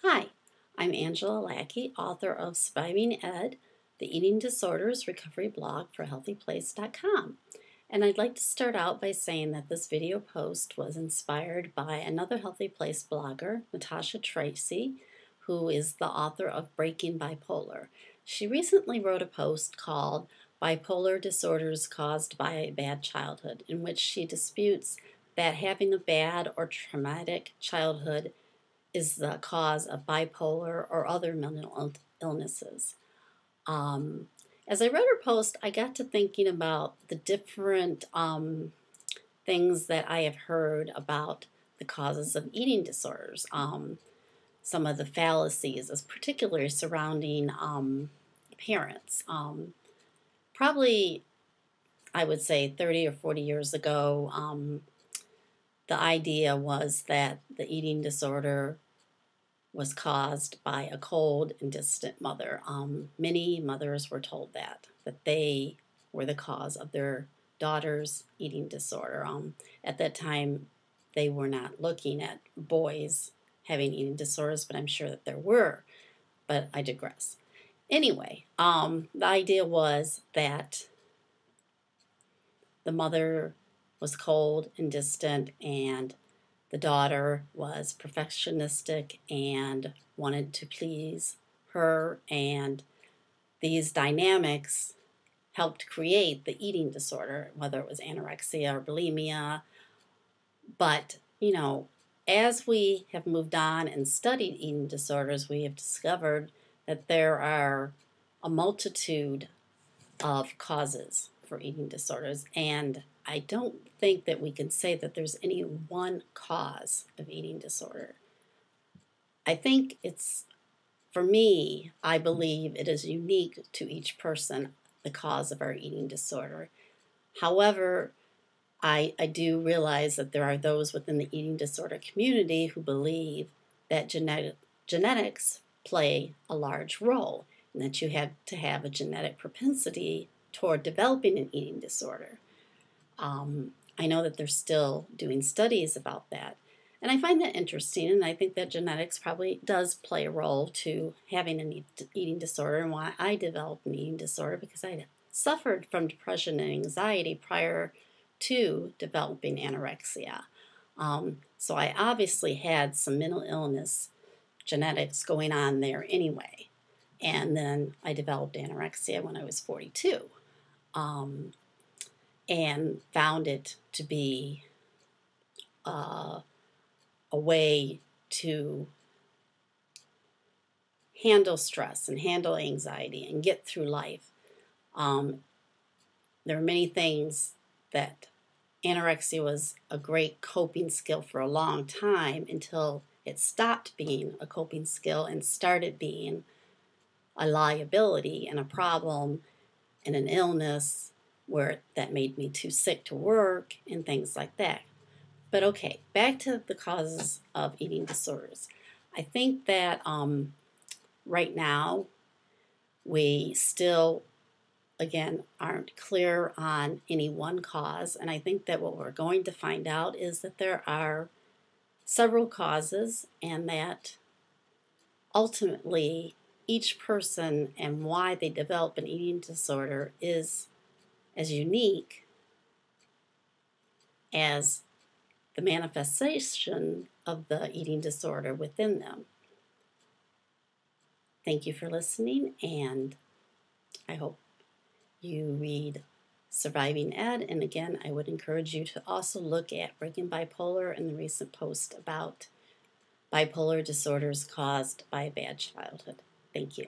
Hi, I'm Angela Lackey, author of Surviving Ed, the Eating Disorders Recovery blog for HealthyPlace.com. And I'd like to start out by saying that this video post was inspired by another Healthy Place blogger, Natasha Tracy, who is the author of Breaking Bipolar. She recently wrote a post called Bipolar Disorders Caused by a Bad Childhood, in which she disputes that having a bad or traumatic childhood is the cause of bipolar or other mental illnesses. Um, as I wrote her post, I got to thinking about the different things that I have heard about the causes of eating disorders. Some of the fallacies, particularly surrounding parents. Probably, I would say 30 or 40 years ago, the idea was that the eating disorder was caused by a cold and distant mother. Many mothers were told that they were the cause of their daughter's eating disorder. At that time, they were not looking at boys having eating disorders, but I'm sure that there were, but I digress. Anyway, the idea was that the mother was cold and distant, and the daughter was perfectionistic and wanted to please her, and these dynamics helped create the eating disorder, whether it was anorexia or bulimia. But, as we have moved on and studied eating disorders, we have discovered that there are a multitude of causes for eating disorders, and I don't think that we can say that there's any one cause of eating disorder. I think for me, I believe it is unique to each person, the cause of our eating disorder. However, I do realize that there are those within the eating disorder community who believe that genetics play a large role, and that you have to have a genetic propensity toward developing an eating disorder. I know that they're still doing studies about that. And I find that interesting, and I think that genetics probably does play a role to having an eating disorder, and why I developed an eating disorder, because I suffered from depression and anxiety prior to developing anorexia. So I obviously had some mental illness genetics going on there anyway. And then I developed anorexia when I was 42. And found it to be a way to handle stress and handle anxiety and get through life. There are many things that anorexia was a great coping skill for a long time, until it stopped being a coping skill and started being a liability and a problem and an illness where that made me too sick to work and things like that. But okay, back to the causes of eating disorders. I think that right now we still, again, aren't clear on any one cause, and I think that what we're going to find out is that there are several causes, and that ultimately each person and why they develop an eating disorder is as unique as the manifestation of the eating disorder within them. Thank you for listening, and I hope you read Surviving Ed. And again, I would encourage you to also look at Breaking Bipolar and the recent post about bipolar disorders caused by a bad childhood. Thank you.